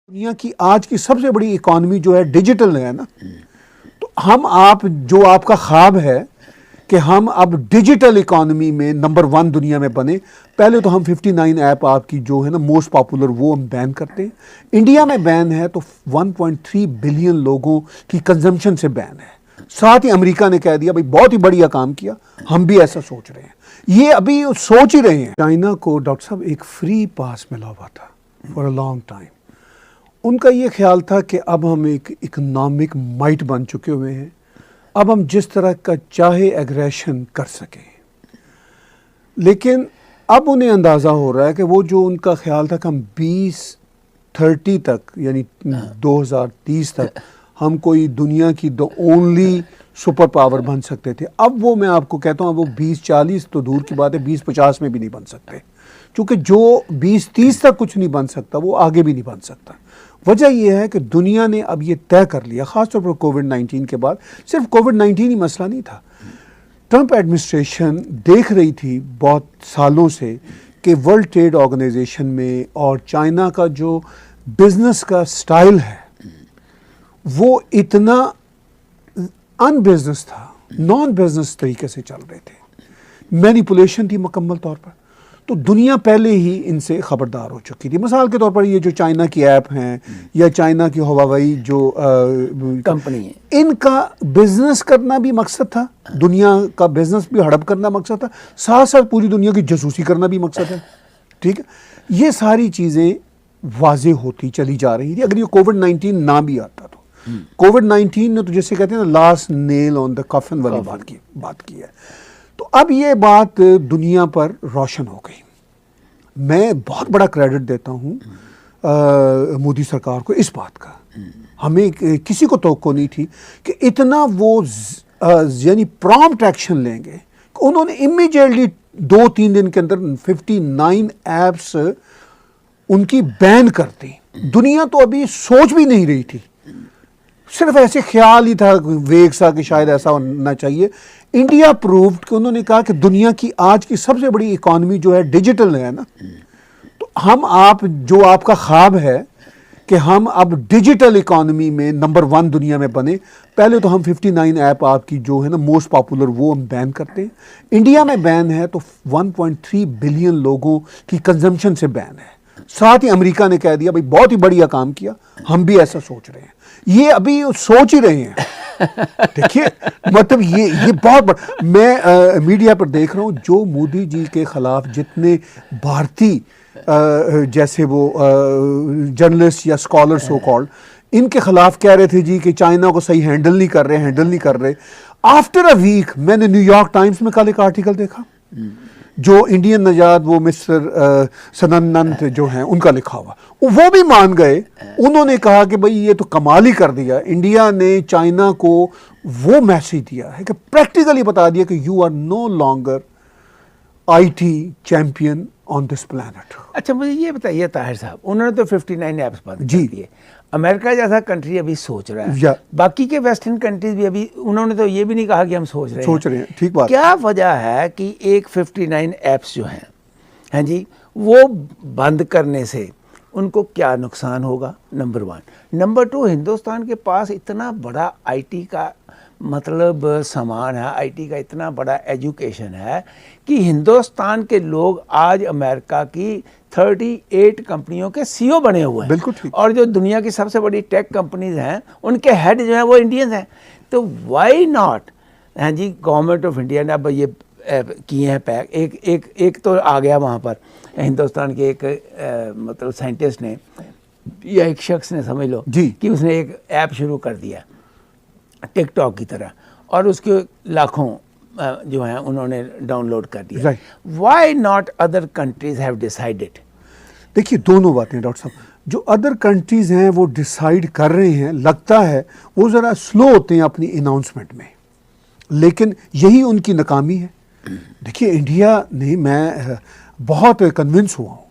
दुनिया की आज की सबसे बड़ी इकॉनमी जो है डिजिटल है ना। तो हम आप जो आपका ख्वाब है कि हम अब डिजिटल इकॉनमी में नंबर 1 दुनिया में बने, पहले तो हम 59 ऐप आपकी जो है ना मोस्ट पॉपुलर वो हम बैन करते हैं। इंडिया में बैन है तो 1.3 बिलियन लोगों की कंजम्पशन से बैन है। साथ ही अमेरिका ने कह दिया भाई बहुत ही बढ़िया काम किया, हम भी ऐसा सोच रहे हैं। ये अभी सोच ही रहे हैं। चाइना को डॉक्टर साहब एक फ्री पास मिला हुआ था फॉर अ लॉन्ग टाइम। उनका ये ख्याल था कि अब हम एक इकोनॉमिक माइट बन चुके हुए हैं, अब हम जिस तरह का चाहे एग्रेशन कर सकें। लेकिन अब उन्हें अंदाज़ा हो रहा है कि वो जो उनका ख्याल था कि हम 2030 तक यानी 2030 तक हम कोई दुनिया की द ओनली सुपर पावर बन सकते थे, अब वो मैं आपको कहता हूँ अब वो 2040 तो दूर की बात है, 2050 में भी नहीं बन सकते। क्योंकि जो 2030 तक कुछ नहीं बन सकता वो आगे भी नहीं बन सकता। वजह यह है कि दुनिया ने अब ये तय कर लिया, ख़ासतौर पर कोविड-19 के बाद। सिर्फ कोविड-19 ही मसला नहीं था, ट्रंप एडमिनिस्ट्रेशन देख रही थी बहुत सालों से कि वर्ल्ड ट्रेड ऑर्गेनाइजेशन में और चाइना का जो बिजनेस का स्टाइल है वो इतना अनबिजनेस था, नॉन बिजनेस तरीके से चल रहे थे, मैनिपुलेशन थी मुकम्मल तौर पर। तो दुनिया पहले ही इनसे खबरदार हो चुकी थी। मिसाल के तौर पर ये जो चाइना की ऐप हैं या चाइना की हुआवेई जो कंपनी है, इनका बिजनेस करना भी मकसद था, दुनिया का बिजनेस भी हड़प करना मकसद था, साथ साथ पूरी दुनिया की जासूसी करना भी मकसद है। ठीक है, ये सारी चीज़ें वाजे होती चली जा रही थी अगर ये कोविड-19 ना भी आता तो। कोविड-19 ने तो जैसे कहते हैं ना लास्ट नेल ऑन द कफन वाली बात की है। तो अब ये बात दुनिया पर रोशन हो गई। मैं बहुत बड़ा क्रेडिट देता हूँ मोदी सरकार को इस बात का। हमें किसी को तवक्को नहीं थी कि इतना वो यानी प्रॉम्प्ट एक्शन लेंगे। उन्होंने इमीडिएटली 2-3 दिन के अंदर 59 ऐप्स उनकी बैन कर दी। दुनिया तो अभी सोच भी नहीं रही थी, सिर्फ ऐसे ख्याल ही था वेग सा कि शायद ऐसा होना चाहिए। इंडिया प्रूव्ड कि उन्होंने कहा कि दुनिया की आज की सबसे बड़ी इकॉनमी जो है डिजिटल है ना। तो हम आप जो आपका ख्वाब है कि हम अब डिजिटल इकॉनमी में नंबर 1 दुनिया में बने, पहले तो हम 59 ऐप आपकी जो है ना मोस्ट पॉपुलर वो हम बैन करते हैं। इंडिया में बैन है तो 1.3 बिलियन लोगों की कंजम्पशन से बैन है। साथ ही अमेरिका ने कह दिया भाई बहुत ही बढ़िया काम किया, हम भी ऐसा सोच रहे हैं। ये अभी सोच ही रहे हैं। देखिए मतलब ये बहुत बड़ा, मैं मीडिया पर देख रहा हूँ जो मोदी जी के खिलाफ जितने भारतीय जैसे वो जर्नलिस्ट या स्कॉलर सो कॉल्ड इनके खिलाफ कह रहे थे जी कि चाइना को सही हैंडल नहीं कर रहे। आफ्टर अ वीक मैंने न्यूयॉर्क टाइम्स में कल एक आर्टिकल देखा जो इंडियन नजाद वो मिस्टर सननंत जो हैं उनका लिखा हुआ, वो भी मान गए। उन्होंने कहा कि भाई ये तो कमाल ही कर दिया, इंडिया ने चाइना को वो मैसेज दिया है कि प्रैक्टिकली बता दिया कि you are no longer IT champion on this planet. अच्छा मुझे ये बताइए ताहिर साहब, उन्होंने तो 59 ऐप्स बंद कर दिए। अमेरिका जैसा कंट्री अभी सोच रहा है, बाकी के वेस्टर्न कंट्रीज भी अभी, उन्होंने तो ये भी नहीं कहा कि हम सोच रहे हैं। ठीक बात। क्या वजह है कि एक 59 ऐप्स जो हैं जी वो बंद करने से उनको क्या नुकसान होगा? नंबर 1। नंबर 2, हिंदुस्तान के पास इतना बड़ा आईटी का मतलब सामान है, आईटी का इतना बड़ा एजुकेशन है कि हिंदुस्तान के लोग आज अमेरिका की 38 कंपनियों के सीईओ बने हुए हैं। बिल्कुल ठीक। और जो दुनिया की सबसे बड़ी टेक कंपनीज हैं उनके हेड जो हैं वो इंडियंस हैं। तो वाई नॉट हैं जी, गवर्नमेंट ऑफ इंडिया ने अब ये किए हैं पैक। एक तो आ गया वहाँ पर हिंदुस्तान के एक मतलब साइंटिस्ट ने या एक शख्स ने समझ लो जी कि उसने एक ऐप शुरू कर दिया टिकटॉक की तरह, और उसके लाखों जो हैं उन्होंने डाउनलोड कर दिया। Why not other countries have decided? देखिए दोनों बातें डॉक्टर साहब, जो अदर कंट्रीज हैं वो डिसाइड कर रहे हैं, लगता है वो ज़रा स्लो होते हैं अपनी अनाउंसमेंट में, लेकिन यही उनकी नाकामी है। देखिए इंडिया ने, मैं बहुत कन्विंस हुआ हूँ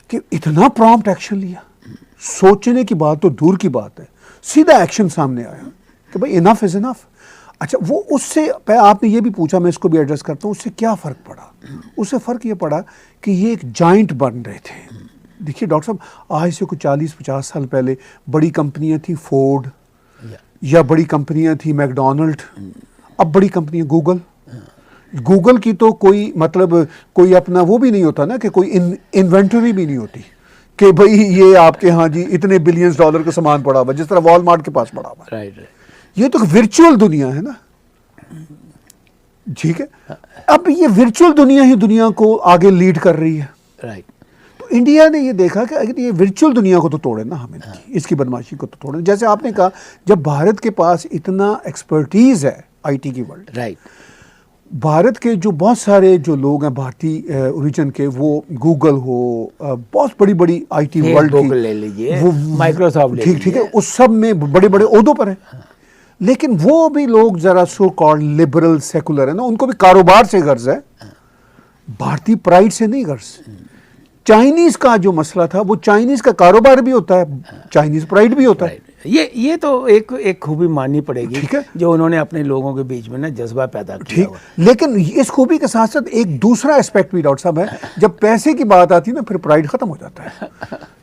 कि इतना प्रॉम्प्ट एक्शन लिया, सोचने की बात तो दूर की बात है, सीधा एक्शन सामने आया कि भाई इनफ इज इनफ। अच्छा वो उससे आपने ये भी पूछा, मैं इसको भी एड्रेस करता हूँ, उससे क्या फ़र्क पड़ा? उससे फ़र्क ये पड़ा कि ये एक जाइंट बन रहे थे, देखिए डॉक्टर साहब, आज से कुछ 40-50 साल पहले बड़ी कंपनियां थी फोर्ड, या बड़ी कंपनियां थी मैकडोनल्ड, अब बड़ी कंपनियां गूगल की तो कोई मतलब कोई अपना वो भी नहीं होता ना, कि कोई इन्वेंटरी भी नहीं होती कि भाई ये आपके यहाँ जी इतने बिलियंस डॉलर का सामान पड़ा हुआ, जिस तरह वॉलमार्ट के पास पड़ा हुआ। राइट। ये तो वर्चुअल दुनिया है ना, ठीक है। अब ये वर्चुअल दुनिया ही दुनिया को आगे लीड कर रही है। राइट। तो इंडिया ने ये देखा कि अगर ये वर्चुअल दुनिया को तो तोड़े ना, हमें इसकी बदमाशी को तो तोड़े। जैसे आपने कहा, जब भारत के पास इतना एक्सपर्टीज है आईटी की वर्ल्ड, राइट। भारत के जो बहुत सारे जो लोग हैं भारतीय ओरिजिन के, वो गूगल हो, बहुत बड़ी बड़ी आईटी वर्ल्ड की, ले लीजिए, वो माइक्रोसॉफ्ट ले ठीक है, उस सब में बड़े बड़े ओहदों पर है। लेकिन वो भी लोग जरा सो कॉल्ड लिबरल सेकुलर है ना, उनको भी कारोबार से गर्ज है, भारतीय प्राइड से नहीं गर्ज। चाइनीज का जो मसला था, वो चाइनीज का कारोबार भी होता है, चाइनीज प्राइड भी होता है। ये तो एक खूबी माननी पड़ेगी, ठीक है, जो उन्होंने अपने लोगों के बीच में ना जज्बा पैदा किया। ठीक, लेकिन इस खूबी के साथ साथ एक दूसरा एस्पेक्ट भी डॉक्टर साहब है, जब पैसे की बात आती है ना, फिर प्राइड खत्म हो जाता है।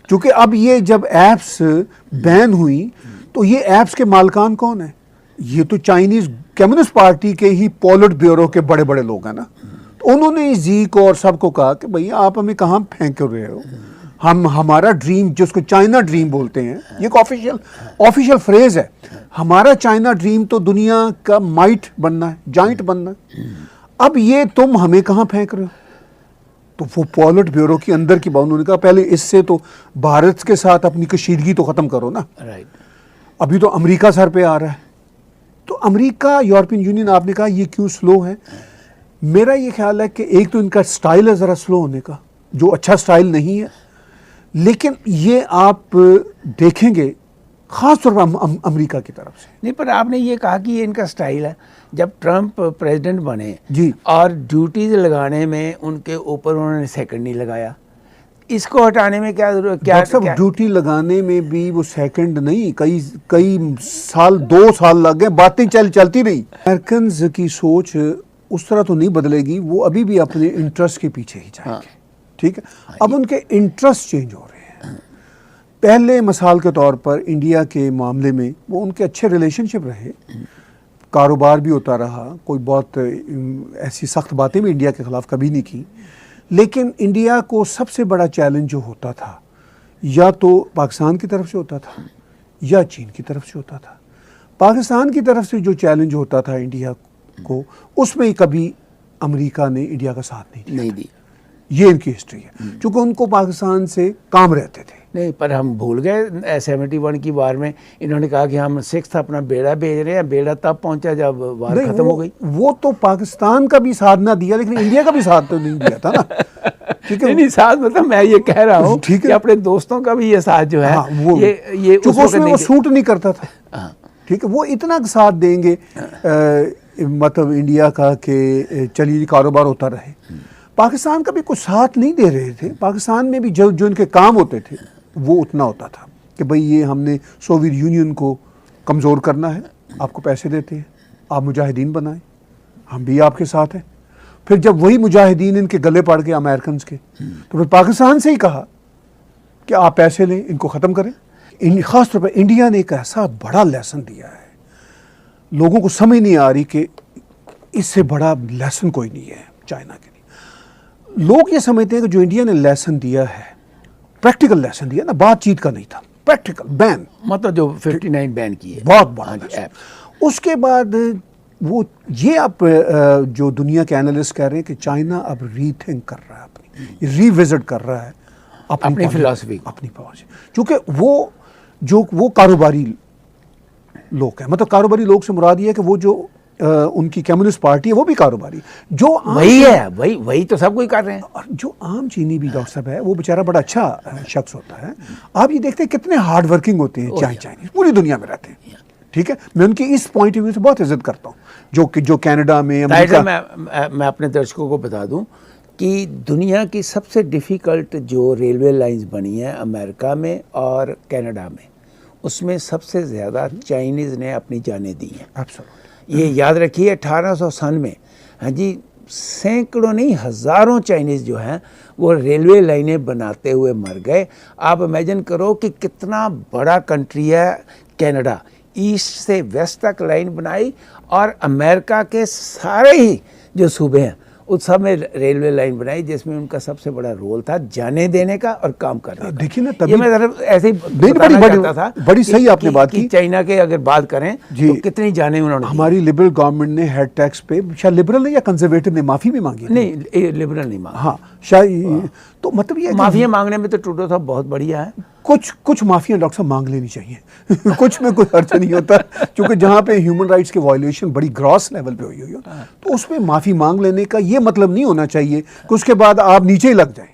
क्योंकि अब ये जब एप्स बैन हुई, तो ये एप्स के मालकान कौन है? ये तो चाइनीज कम्युनिस्ट पार्टी के ही पॉलिट ब्यूरो के बड़े बड़े लोग हैं ना। तो उन्होंने जी को और सबको कहा कि भैया आप हमें कहाँ फेंक रहे हो, हम हमारा ड्रीम, जिसको चाइना ड्रीम बोलते हैं, ये एक ऑफिशियल फ्रेज है, हमारा चाइना ड्रीम तो दुनिया का माइट बनना है, जाइंट बनना है। अब ये तुम हमें कहाँ फेंक रहे हो? तो वो पॉलिट ब्यूरो की अंदर की बात, उन्होंने कहा पहले इससे तो भारत के साथ अपनी कशीदगी तो खत्म करो ना। राइट। अभी तो अमेरिका सर पे आ रहा है, तो अमेरिका, यूरोपियन यूनियन, आपने कहा ये क्यों स्लो है? मेरा ये ख्याल है कि एक तो इनका स्टाइल है ज़रा स्लो होने का, जो अच्छा स्टाइल नहीं है। लेकिन ये आप देखेंगे ख़ास तौर पर अमेरिका की तरफ से। नहीं, पर आपने ये कहा कि ये इनका स्टाइल है। जब ट्रंप प्रेसिडेंट बने जी, और ड्यूटीज लगाने में उनके ऊपर उन्होंने सेकंड नहीं लगाया, इसको हटाने में क्या ड्यूटी लगाने में भी वो सेकंड नहीं, कई साल, 2 साल लग गए, बातें चलती रही। अमेरिकन की सोच उस तरह तो नहीं बदलेगी, वो अभी भी अपने इंटरेस्ट के पीछे ही जाएंगे। हाँ। ठीक है, अब उनके इंटरेस्ट चेंज हो रहे हैं। पहले मिसाल के तौर पर इंडिया के मामले में वो उनके अच्छे रिलेशनशिप रहे, कारोबार भी होता रहा, कोई बहुत ऐसी सख्त बातें भी इंडिया के खिलाफ कभी नहीं की। लेकिन इंडिया को सबसे बड़ा चैलेंज जो होता था, या तो पाकिस्तान की तरफ से होता था या चीन की तरफ से होता था। पाकिस्तान की तरफ से जो चैलेंज होता था इंडिया को, उसमें ही कभी अमेरिका ने इंडिया का साथ नहीं दिया। ये इनकी हिस्ट्री है, क्योंकि उनको पाकिस्तान से काम रहते थे। नहीं, पर हम भूल गए 71 की वार में इन्होंने कहा कि हम 6th अपना बेड़ा भेज रहे हैं। बेड़ा तब पहुंचा जब वार खत्म हो गई। वो तो पाकिस्तान का भी साथ ना दिया, लेकिन इंडिया का भी साथ तो नहीं दिया था ना। ठीक है, नहीं साथ, मतलब मैं ये कह रहा हूँ ठीक है, कि अपने दोस्तों का भी ये साथ जो है, वो ये उसमें वो सूट नहीं करता था। ठीक है, वो इतना साथ देंगे मतलब इंडिया का कि चलिए कारोबार होता रहे। पाकिस्तान का भी कुछ साथ नहीं दे रहे थे। पाकिस्तान में भी जो इनके काम होते थे वो उतना होता था कि भाई ये हमने सोवियत यूनियन को कमज़ोर करना है, आपको पैसे देते हैं, आप मुजाहिदीन बनाएं, हम भी आपके साथ हैं। फिर जब वही मुजाहिदीन इनके गले पड़ गए अमेरिकन के, तो फिर पाकिस्तान से ही कहा कि आप पैसे लें, इनको ख़त्म करें। ख़ास तौर पर इंडिया ने एक ऐसा बड़ा लेसन दिया है, लोगों को समझ नहीं आ रही कि इससे बड़ा लेसन कोई नहीं है चाइना के लिए। लोग ये समझते हैं कि जो इंडिया ने लेसन दिया है, प्रैक्टिकल लेसन दिया ना, बातचीत का नहीं था, प्रैक्टिकल बैन, मतलब जो 59 बैन की है, बहुत बड़ा। उसके बाद वो ये आप जो दुनिया के एनालिस्ट कह रहे हैं कि चाइना अब रीथिंक कर रहा है, अपनी रिविजिट कर रहा है अपनी फिलॉसफी, अपनी पॉलिसी, क्योंकि वो कारोबारी लोग हैं। मतलब कारोबारी लोग से मुराद ये है कि वो जो उनकी कम्युनिस्ट पार्टी है वो भी कारोबारी, जो वही है, वही तो सब कोई कर रहे हैं। और जो आम चीनी भी डॉक्टर साहब है, वो बेचारा बड़ा अच्छा शख्स होता है। आप ये देखते हैं कितने हार्ड वर्किंग होते हैं चाइनीज, पूरी दुनिया में रहते हैं। ठीक है, मैं उनकी इस पॉइंट ऑफ व्यू से बहुत इज्जत करता हूँ, जो कनाडा में, अमेरिका। मैं अपने दर्शकों को बता दूं कि दुनिया की सबसे डिफ़िकल्ट जो रेलवे लाइंस बनी है अमेरिका में और कनाडा में, उसमें सबसे ज़्यादा चाइनीज़ ने अपनी जानें दी हैं। एब्सोल्युटली, ये याद रखिए 1800 सन में, हाँ जी, सैकड़ों नहीं हज़ारों चाइनीज़ जो हैं वो रेलवे लाइनें बनाते हुए मर गए। आप इमेजिन करो कि कितना बड़ा कंट्री है कनाडा, ईस्ट से वेस्ट तक लाइन बनाई, और अमेरिका के सारे ही जो सूबे हैं उस सब में रेलवे लाइन बनाई, जिसमें उनका सबसे बड़ा रोल था जाने देने का और काम करने का। देखिए ना, तभी ये मैं ज़रा ऐसे ही नहीं, बताना बड़ी चाहता था बड़ी सही कि- आपने कि- बात कि की। चाइना के अगर बात करें जी। तो कितनी जाने उन्होंने दी। हमारी लिबरल गवर्नमेंट ने हेड टैक्स पे, शायद लिबरल ने या कंजर्वेटिव ने माफी भी मांगी थी। नहीं, लिबरल नहीं मांगा। हाँ शायद, तो मतलब ये है कि माफिया मांगने में तो ट्रूडो साहब बहुत बढ़िया है। कुछ माफिया डॉक्टर साहब मांग लेनी चाहिए कुछ में कोई अर्थ नहीं होता, क्योंकि जहाँ पे ह्यूमन राइट्स के वायलेशन बड़ी ग्रॉस लेवल पे हुई हो तो उसमें माफी मांग लेने का ये मतलब नहीं होना चाहिए कि उसके बाद आप नीचे ही लग जाएं।